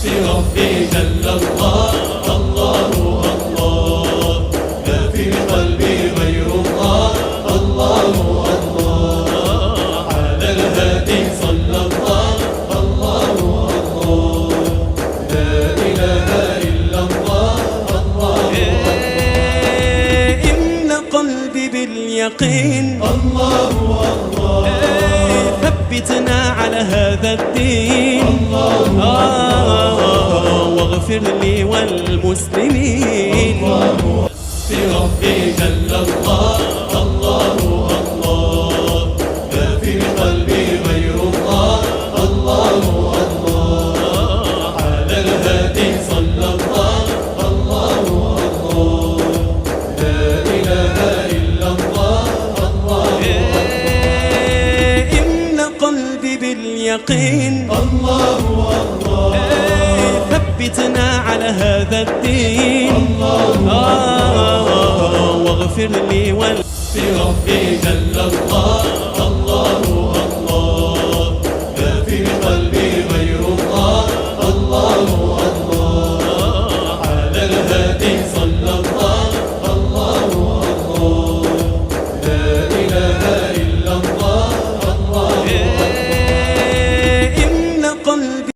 بربي جل الله. الله الله ما في قلبي غير الله. الله الله على الهادي صلى الله. الله الله لا إله إلا الله. الله إن قلبي باليقين الله الله ثبتنا على هذا الدين. واغفر لي والمسلمين. بربي جل الله. الله الله ما في قلبي غير الله. الله الله على الهادي صلى الله. الله الله لا إله إلا الله. الله إن قلبي باليقين الله الله ثبتنا على هذا الدين. واغفر لي بربي جل الله. الله